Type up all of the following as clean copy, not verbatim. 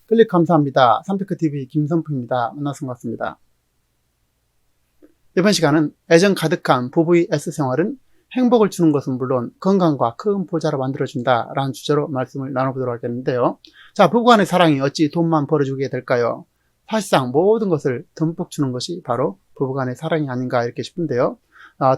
클릭 감사합니다. 삼테크TV 김선풍입니다. 만나서 반갑습니다. 이번 시간은 애정 가득한 부부의 S생활은 행복을 주는 것은 물론 건강과 큰 보좌로 만들어준다 라는 주제로 말씀을 나눠보도록 하겠는데요. 자, 부부간의 사랑이 어찌 돈만 벌어주게 될까요? 사실상 모든 것을 듬뿍 주는 것이 바로 부부간의 사랑이 아닌가 이렇게 싶은데요.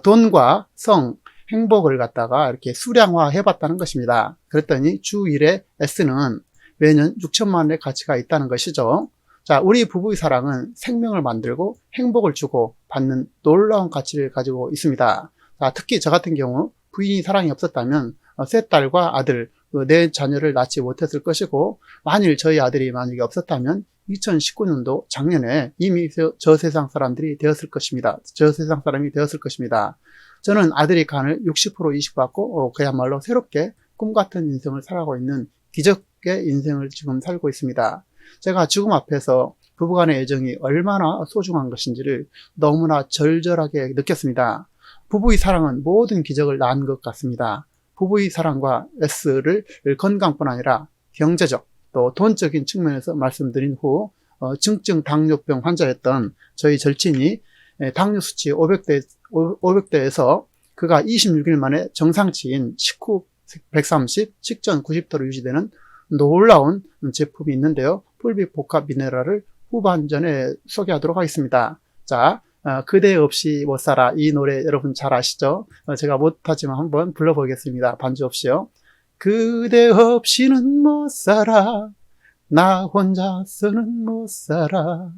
돈과 성, 행복을 갖다가 이렇게 수량화 해봤다는 것입니다. 그랬더니 주 1회 S는 매년 6천만 원의 가치가 있다는 것이죠. 자, 우리 부부의 사랑은 생명을 만들고 행복을 주고 받는 놀라운 가치를 가지고 있습니다. 자, 특히 저 같은 경우 부인이 사랑이 없었다면 세 딸과 아들, 네 자녀를 낳지 못했을 것이고, 만일 저희 아들이 만약에 없었다면 2019년도 작년에 이미 저 세상 사람들이 되었을 것입니다. 저 세상 사람이 되었을 것입니다. 저는 아들이 간을 60% 이식받고 그야말로 새롭게 꿈같은 인생을 살아가고 있는 기적의 인생을 지금 살고 있습니다. 제가 죽음 앞에서 부부간의 애정이 얼마나 소중한 것인지를 너무나 절절하게 느꼈습니다. 부부의 사랑은 모든 기적을 낳은 것 같습니다. 부부의 사랑과 S를 건강뿐 아니라 경제적 또 돈적인 측면에서 말씀드린 후 중증 당뇨병 환자였던 저희 절친이 당뇨 수치 500대에서 그가 26일 만에 정상치인 식후 130, 식전 90도로 유지되는 놀라운 제품이 있는데요. 풀빛 복합 미네랄을 후반전에 소개하도록 하겠습니다. 자, 그대 없이 못 살아. 이 노래 여러분 잘 아시죠? 제가 못하지만 한번 불러보겠습니다. 반주 없이요. 그대 없이는 못 살아. 나 혼자서는 못 살아.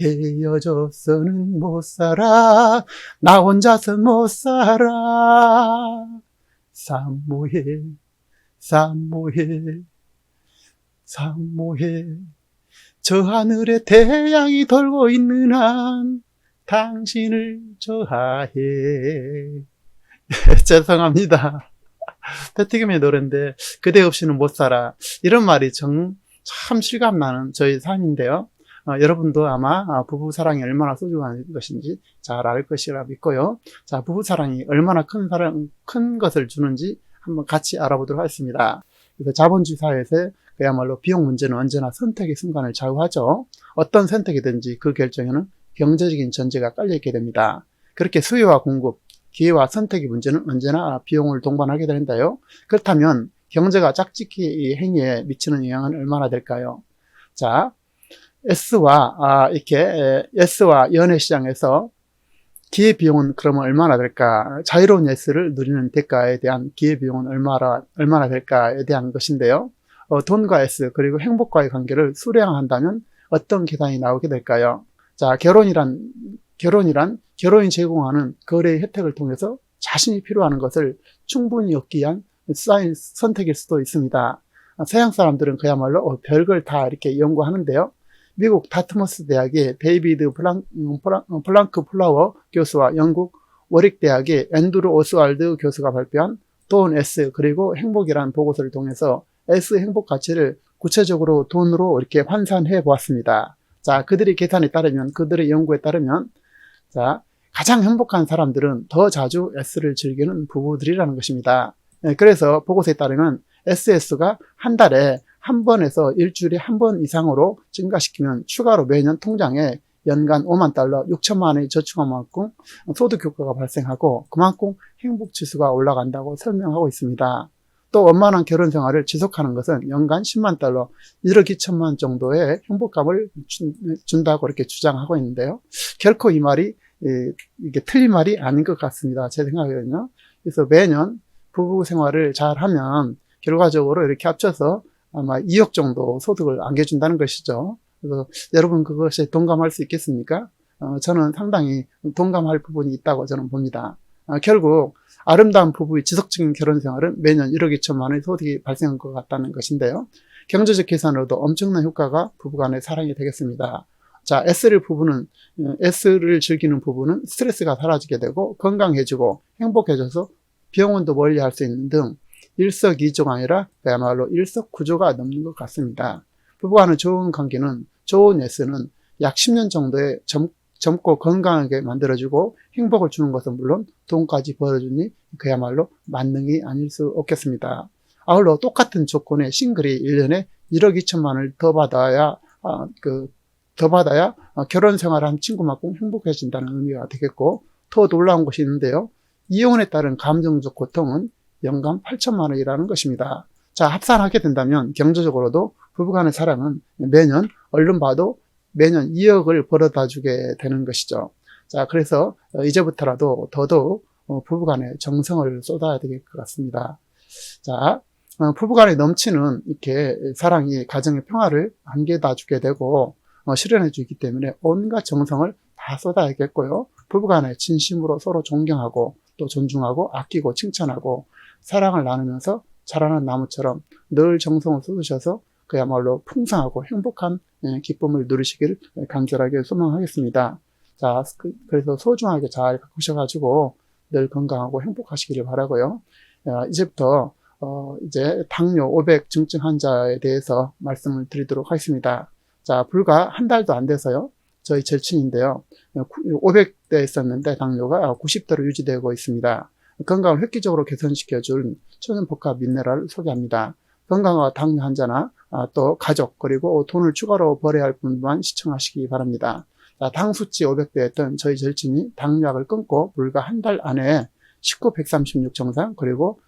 헤어져서는 못 살아. 나 혼자서 못 살아. 사모해, 사모해, 사모해. 저 하늘에 태양이 돌고 있는 한 당신을 좋아해. 죄송합니다. 패티김의 노래인데 그대 없이는 못 살아. 이런 말이 참 실감나는 저희 삶인데요. 여러분도 아마 부부 사랑이 얼마나 소중한 것인지 잘 알 것이라 믿고요. 자, 부부 사랑이 얼마나 큰 것을 주는지 한번 같이 알아보도록 하겠습니다. 그래서 자본주의 사회에서 그야말로 비용 문제는 언제나 선택의 순간을 좌우하죠. 어떤 선택이든지 그 결정에는 경제적인 전제가 깔려있게 됩니다. 그렇게 수요와 공급, 기회와 선택의 문제는 언제나 비용을 동반하게 되는데요. 그렇다면 경제가 짝짓기 이 행위에 미치는 영향은 얼마나 될까요? 자, S와 연애 시장에서 기회 비용은 그러면 얼마나 될까? 자유로운 S를 누리는 대가에 대한 기회 비용은 얼마나 될까에 대한 것인데요. 돈과 S 그리고 행복과의 관계를 수량한다면 어떤 계산이 나오게 될까요? 자, 결혼이 제공하는 거래의 혜택을 통해서 자신이 필요한 것을 충분히 얻기 위한 선택일 수도 있습니다. 서양 사람들은 그야말로 별걸 다 이렇게 연구하는데요. 미국 다트머스 대학의 데이비드 플랑크 플라워 교수와 영국 워릭 대학의 앤드루 오스왈드 교수가 발표한 돈 S 그리고 행복이라는 보고서를 통해서 S 행복 가치를 구체적으로 돈으로 이렇게 환산해 보았습니다. 자, 그들의 계산에 따르면, 그들의 연구에 따르면, 자, 가장 행복한 사람들은 더 자주 S를 즐기는 부부들이라는 것입니다. 그래서 보고서에 따르면 SS가 한 달에 한 번에서 일주일에 한 번 이상으로 증가시키면 추가로 매년 통장에 연간 5만 달러, 6천만 원의 저축한 만큼 소득 효과가 발생하고 그만큼 행복 지수가 올라간다고 설명하고 있습니다. 또 원만한 결혼 생활을 지속하는 것은 연간 10만 달러, 1억 2천만 원 정도의 행복감을 준다고 이렇게 주장하고 있는데요. 결코 이 말이 이게 틀린 말이 아닌 것 같습니다. 제 생각에는요. 그래서 매년 부부 생활을 잘 하면 결과적으로 이렇게 합쳐서 아마 2억 정도 소득을 안겨준다는 것이죠. 그래서 여러분 그것에 동감할 수 있겠습니까? 저는 상당히 동감할 부분이 있다고 저는 봅니다. 결국 아름다운 부부의 지속적인 결혼 생활은 매년 1억 2천만 원의 소득이 발생한 것 같다는 것인데요. 경제적 계산으로도 엄청난 효과가 부부간의 사랑이 되겠습니다. 자, S를 즐기는 부부는 스트레스가 사라지게 되고 건강해지고 행복해져서 병원도 멀리 할 수 있는 등 일석이조가 아니라 그야말로 일석구조가 넘는 것 같습니다. 부부간의 좋은 관계는, 좋은 S는 약 10년 정도의 젊고 건강하게 만들어주고 행복을 주는 것은 물론 돈까지 벌어주니 그야말로 만능이 아닐 수 없겠습니다. 아울러 똑같은 조건의 싱글이 1년에 1억 2천만 원을 더 받아야 결혼 생활을 한 친구만큼 행복해진다는 의미가 되겠고, 더 놀라운 것이 있는데요. 이혼에 따른 감정적 고통은 연간 8천만 원이라는 것입니다. 자, 합산하게 된다면 경제적으로도 부부간의 사랑은 매년 얼른 봐도 매년 2억을 벌어다 주게 되는 것이죠. 자, 그래서 이제부터라도 더더욱 부부간에 정성을 쏟아야 될 것 같습니다. 자, 부부간에 넘치는 이렇게 사랑이 가정의 평화를 안겨다 주게 되고 실현해 주기 때문에 온갖 정성을 다 쏟아야겠고요. 부부간에 진심으로 서로 존경하고 또 존중하고 아끼고 칭찬하고 사랑을 나누면서 자라는 나무처럼 늘 정성을 쏟으셔서 그야말로 풍성하고 행복한 기쁨을 누리시길 간절하게 소망하겠습니다. 자, 그래서 소중하게 잘 가꾸셔가지고 늘 건강하고 행복하시기를 바라고요. 이제부터 이제 당뇨 500 증증 환자에 대해서 말씀을 드리도록 하겠습니다. 자, 불과 한 달도 안 돼서요. 저희 절친인데요. 500대 있었는데 당뇨가 90대로 유지되고 있습니다. 건강을 획기적으로 개선시켜줄 천연복합 미네랄을 소개합니다. 건강과 당뇨 환자나 또 가족 그리고 돈을 추가로 벌어야 할 분만 시청하시기 바랍니다. 자, 당 수치 500대였던 저희 절친이 당뇨약을 끊고 불과 한 달 안에 19, 136 정상 그리고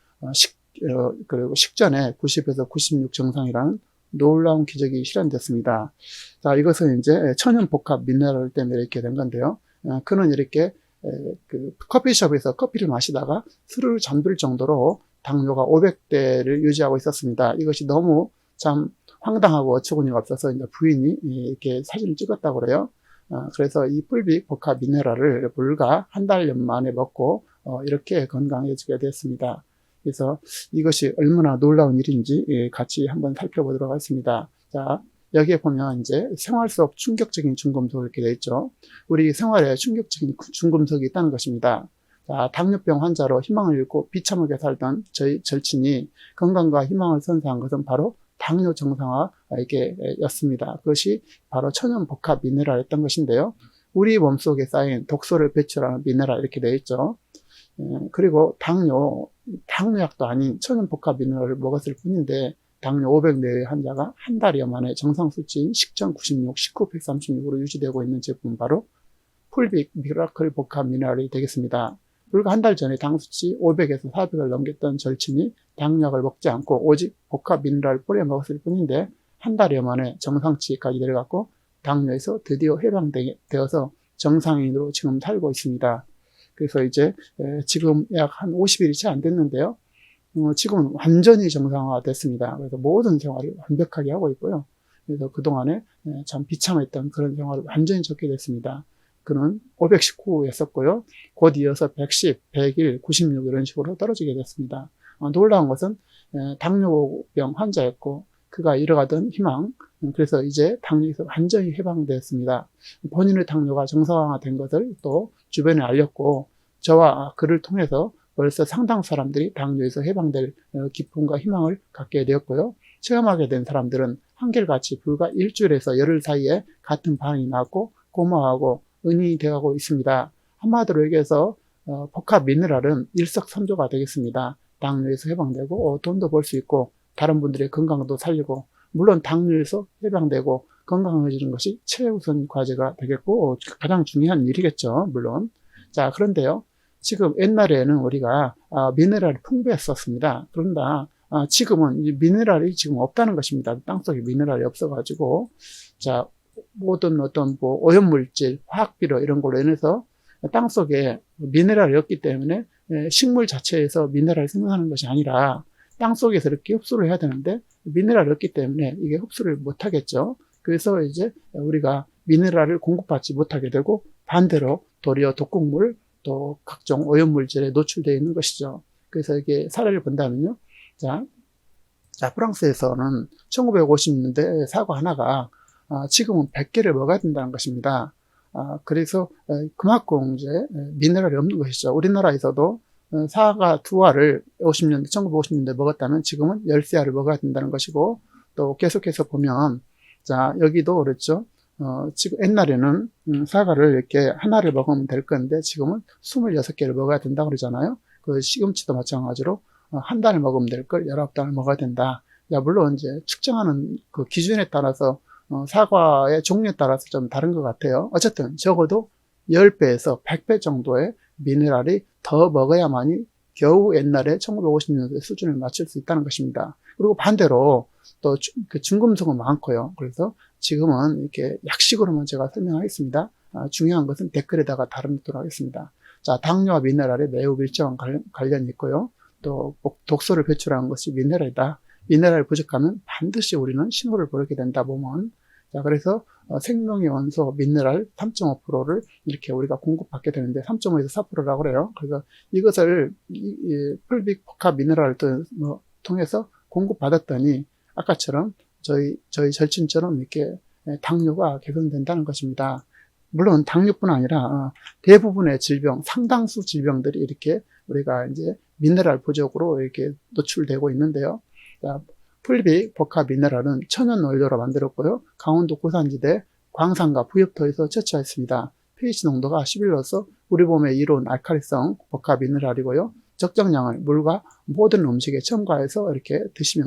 식전에 90에서 96 정상이라는 놀라운 기적이 실현됐습니다. 자, 이것은 이제 천연복합 미네랄 때문에 이렇게 된 건데요. 그는 이렇게 커피숍에서 커피를 마시다가 스르르 잠들 정도로 당뇨가 500대를 유지하고 있었습니다. 이것이 너무 참 황당하고 어처구니가 없어서 이제 부인이 이렇게 사진을 찍었다고 그래요. 그래서 이 뿔빅 복합 미네랄을 불과 한 달 만에 먹고 이렇게 건강해지게 됐습니다. 그래서 이것이 얼마나 놀라운 일인지 같이 한번 살펴보도록 하겠습니다. 자, 여기에 보면 이제 생활 속 충격적인 중금속 이렇게 되어 있죠. 우리 생활에 충격적인 중금속이 있다는 것입니다. 자, 당뇨병 환자로 희망을 잃고 비참하게 살던 저희 절친이 건강과 희망을 선사한 것은 바로 당뇨 정상화 였습니다. 그것이 바로 천연복합 미네랄이었던 것인데요. 우리 몸속에 쌓인 독소를 배출하는 미네랄 이렇게 되어 있죠. 그리고 당뇨약도 아닌 천연복합 미네랄을 먹었을 뿐인데 당뇨 500 내외 환자가 한 달여 만에 정상 수치인 식전 96, 19, 136으로 유지되고 있는 제품은 바로 풀빅 미라클 복합 미네랄이 되겠습니다. 불과 한 달 전에 당 수치 500에서 400을 넘겼던 절친이 당뇨약을 먹지 않고 오직 복합 미네랄을 뿌려 먹었을 뿐인데 한 달여 만에 정상치까지 내려갔고 당뇨에서 드디어 해방되어서 정상인으로 지금 살고 있습니다. 그래서 이제 지금 약 한 50일이 채 안 됐는데요. 지금은 완전히 정상화됐습니다. 그래서 모든 생활을 완벽하게 하고 있고요. 그래서 그동안에 참 비참했던 그런 생활을 완전히 접게 됐습니다. 그는 519였었고요. 곧 이어서 110, 101, 96 이런 식으로 떨어지게 됐습니다. 놀라운 것은 당뇨병 환자였고 그가 잃어가던 희망, 그래서 이제 당뇨에서 완전히 해방되었습니다. 본인의 당뇨가 정상화된 것을 또 주변에 알렸고 저와 그를 통해서 벌써 상당 사람들이 당뇨에서 해방될 기쁨과 희망을 갖게 되었고요. 체험하게 된 사람들은 한결같이 불과 일주일에서 열흘 사이에 같은 반응이 나왔고 고마워하고 은인이 되어가고 있습니다. 한마디로 얘기해서 복합 미네랄은 일석삼조가 되겠습니다. 당뇨에서 해방되고 돈도 벌 수 있고 다른 분들의 건강도 살리고 물론 당뇨에서 해방되고 건강해지는 것이 최우선 과제가 되겠고 가장 중요한 일이겠죠. 물론. 자, 그런데요. 지금 옛날에는 우리가 미네랄이 풍부했었습니다. 그런데 지금은 이 미네랄이 지금 없다는 것입니다. 땅속에 미네랄이 없어가지고 자, 모든 어떤 오염물질, 화학비료 이런 걸로 인해서 땅속에 미네랄이 없기 때문에 식물 자체에서 미네랄을 생성하는 것이 아니라 땅속에서 이렇게 흡수를 해야 되는데 미네랄이 없기 때문에 이게 흡수를 못하겠죠. 그래서 이제 우리가 미네랄을 공급받지 못하게 되고 반대로 도리어 독극물 또 각종 오염물질에 노출되어 있는 것이죠. 그래서 이게 사례를 본다면요. 자, 프랑스에서는 1950년대 사과 하나가 지금은 100개를 먹어야 된다는 것입니다. 그래서 그만큼 이제 미네랄이 없는 것이죠. 우리나라에서도 사과 2알을 1950년대 먹었다면 지금은 13알을 먹어야 된다는 것이고 또 계속해서 보면 자, 여기도 그렇죠. 지금 옛날에는 사과를 이렇게 하나를 먹으면 될 건데 지금은 26개를 먹어야 된다고 그러잖아요. 그 시금치도 마찬가지로 한 달을 먹으면 될 걸 19단을 먹어야 된다. 물론 이제 측정하는 그 기준에 따라서 사과의 종류에 따라서 좀 다른 것 같아요. 어쨌든 적어도 10배에서 100배 정도의 미네랄이 더 먹어야만이 겨우 옛날에 1950년대 수준을 맞출 수 있다는 것입니다. 그리고 반대로 또 중금속은 많고요. 그래서 지금은 이렇게 약식으로만 제가 설명하겠습니다. 중요한 것은 댓글에다가 달아놓도록 하겠습니다. 자, 당뇨와 미네랄에 매우 밀접한 관련이 있고요. 또 독소를 배출하는 것이 미네랄이다. 미네랄이 부족하면 반드시 우리는 신호를 보게 된다 보면, 자, 그래서 생명의 원소 미네랄 3.5%를 이렇게 우리가 공급받게 되는데 3.5에서 4%라고 그래요. 그래서 이것을 풀빅 복합 미네랄을 통해서 공급받았더니 아까처럼 저희 절친처럼 이렇게 당뇨가 개선된다는 것입니다. 물론 당뇨뿐 아니라 대부분의 질병, 상당수 질병들이 이렇게 우리가 이제 미네랄 부족으로 이렇게 노출되고 있는데요. 자, 풀빅 복합 미네랄은 천연 원료로 만들었고요. 강원도 고산지대 광산과 부엽토에서 채취했습니다. pH 농도가 11로서 우리 몸에 이로운 알칼리성 복합 미네랄이고요. 적정량을 물과 모든 음식에 첨가해서 이렇게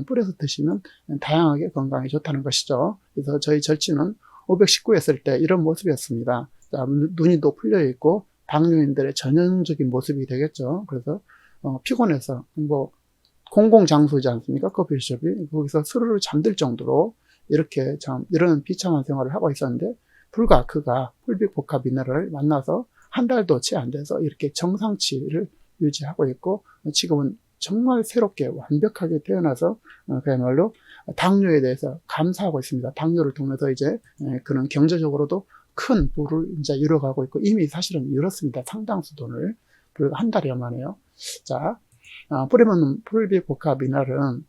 뿌려서 드시면 다양하게 건강에 좋다는 것이죠. 그래서 저희 절친은 519였을 때 이런 모습이었습니다. 자, 눈이 또 풀려 있고 당뇨인들의 전형적인 모습이 되겠죠. 그래서 피곤해서 공공장소지 않습니까? 커피숍이. 거기서 스르르 잠들 정도로 이렇게 이런 비참한 생활을 하고 있었는데, 불과 그가 풀빅 복합 미네랄을 만나서 한 달도 채 안 돼서 이렇게 정상치를 유지하고 있고, 지금은 정말 새롭게 완벽하게 태어나서 그야말로 당뇨에 대해서 감사하고 있습니다. 당뇨를 통해서 이제 그는 경제적으로도 큰 부를 이제 이뤄가고 있고, 이미 사실은 이뤘습니다. 상당수 돈을. 한 달여 만에요. 자, 풀빅 복합 미네랄은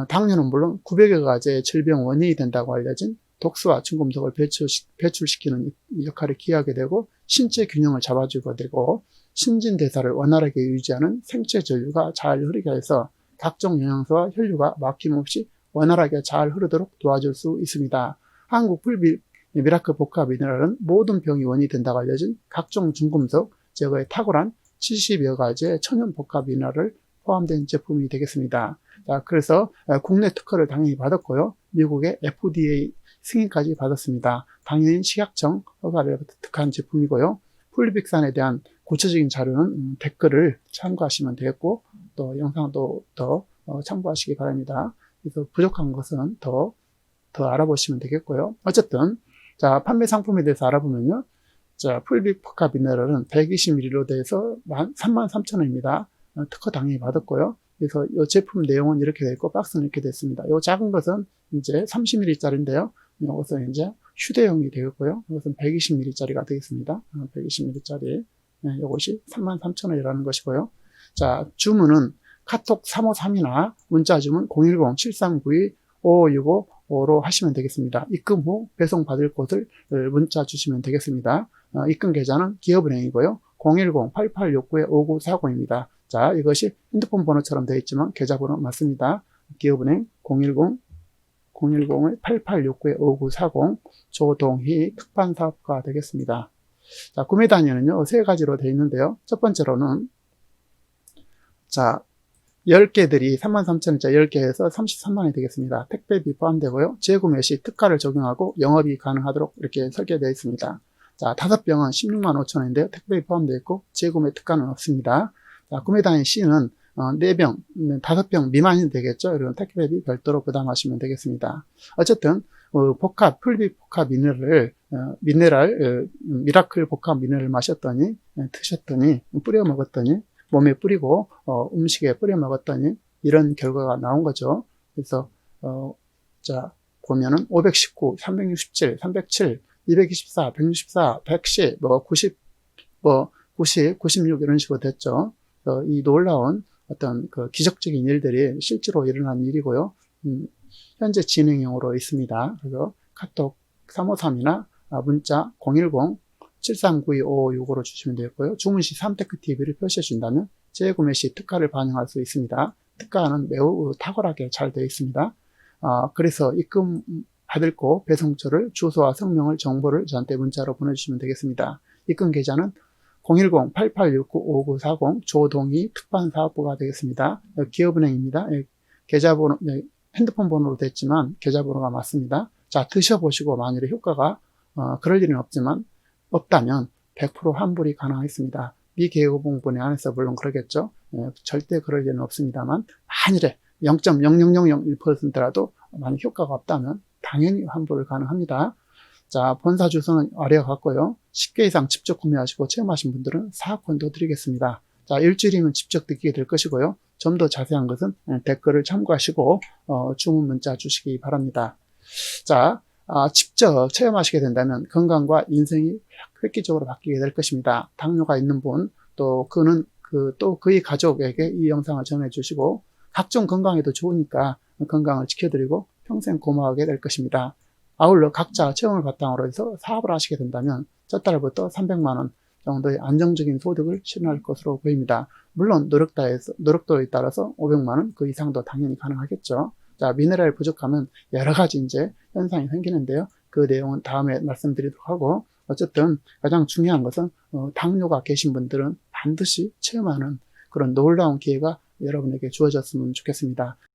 당뇨는 물론 900여 가지의 질병 원인이 된다고 알려진 독소와 중금속을 배출시키는 역할을 기하게 되고, 신체 균형을 잡아주게 되고, 신진대사를 원활하게 유지하는 생체 전류가 잘 흐르게 해서 각종 영양소와 혈류가 막힘없이 원활하게 잘 흐르도록 도와줄 수 있습니다. 한국 풀빅 미라클 복합 미네랄은 모든 병이 원인이 된다고 알려진 각종 중금속 제거에 탁월한 70여 가지의 천연 복합 미네랄을 포함된 제품이 되겠습니다. 자, 그래서 국내 특허를 당연히 받았고요. 미국의 FDA 승인까지 받았습니다. 당연히 식약청 허가를 득한 제품이고요. 풀빅산에 대한 구체적인 자료는 댓글을 참고하시면 되겠고, 또 영상도 더 참고하시기 바랍니다. 그래서 부족한 것은 더 알아보시면 되겠고요. 어쨌든 자, 판매 상품에 대해서 알아보면요. 자, 풀빅 복합 미네랄은 120ml로 돼서 33,000원입니다. 특허 당연히 받았고요. 그래서 이 제품 내용은 이렇게 되어 있고, 박스는 이렇게 됐습니다. 이 작은 것은 이제 30ml짜리인데요. 이것은 이제 휴대용이 되겠고요. 이것은 120ml짜리가 되겠습니다. 120ml짜리. 이것이 33,000원이라는 것이고요. 자, 주문은 카톡 353이나 문자 주문 010-7392-5565로 하시면 되겠습니다. 입금 후 배송 받을 곳을 문자 주시면 되겠습니다. 입금 계좌는 기업은행이고요. 010-8869-5940입니다. 자, 이것이 핸드폰 번호처럼 되어 있지만 계좌번호 맞습니다. 기업은행 010-8869-5940 조동희 특판사업가 되겠습니다. 자, 구매 단위는요, 3가지로 되어 있는데요. 첫 번째로는, 자, 10개들이 33,000원짜리 10개에서 33만원이 되겠습니다. 택배비 포함되고요. 재구매 시 특가를 적용하고 영업이 가능하도록 이렇게 설계되어 있습니다. 자, 5병은 16만 5천원인데요. 택배비 포함되어 있고, 재구매 특가는 없습니다. 자, 구매 단위 C는 4병, 5병 미만이 되겠죠. 그리고 택배비 별도로 부담하시면 되겠습니다. 어쨌든, 풀빅 복합 미라클 복합 미네랄 마셨더니, 드셨더니, 뿌려 먹었더니, 몸에 뿌리고, 음식에 뿌려 먹었더니, 이런 결과가 나온 거죠. 그래서, 자, 보면은 519, 367, 307, 224, 164, 110, 90, 90, 96 이런 식으로 됐죠. 이 놀라운 어떤 그 기적적인 일들이 실제로 일어난 일이고요. 현재 진행형으로 있습니다. 그래서 카톡 353이나 문자 010-7392-5565로 주시면 되겠고요. 주문 시 3테크 TV를 표시해 준다면 재구매 시 특가를 반영할 수 있습니다. 특가는 매우 탁월하게 잘 되어 있습니다. 그래서 입금 받을 곳 배송처를 주소와 성명을 정보를 저한테 문자로 보내주시면 되겠습니다. 입금 계좌는 010-8869-5940 조동희 특판사업부가 되겠습니다. 기업은행입니다. 계좌번호, 핸드폰 번호로 됐지만 계좌번호가 맞습니다. 자, 드셔보시고 만일에 효과가 그럴 일은 없지만 없다면 100% 환불이 가능하겠습니다. 미계획본분에 안에서 물론 그러겠죠. 절대 그럴 일은 없습니다만 만일에 0.00001%라도 만약 효과가 없다면 당연히 환불을 가능합니다. 자, 본사 주소는 아래와 같고요. 10개 이상 직접 구매하시고 체험하신 분들은 사은도 드리겠습니다. 자, 일주일이면 직접 느끼게 될 것이고요. 좀 더 자세한 것은 댓글을 참고하시고 주문 문자 주시기 바랍니다. 자, 직접 체험하시게 된다면 건강과 인생이 획기적으로 바뀌게 될 것입니다. 당뇨가 있는 분, 또 또 그의 가족에게 이 영상을 전해주시고 각종 건강에도 좋으니까 건강을 지켜드리고 평생 고마워하게 될 것입니다. 아울러 각자 체험을 바탕으로 해서 사업을 하시게 된다면 첫 달부터 300만 원 정도의 안정적인 소득을 실현할 것으로 보입니다. 물론 노력도에 따라서 500만 원 그 이상도 당연히 가능하겠죠. 자, 미네랄 부족하면 여러 가지 이제 현상이 생기는데요. 그 내용은 다음에 말씀드리도록 하고, 어쨌든 가장 중요한 것은 당뇨가 계신 분들은 반드시 체험하는 그런 놀라운 기회가 여러분에게 주어졌으면 좋겠습니다.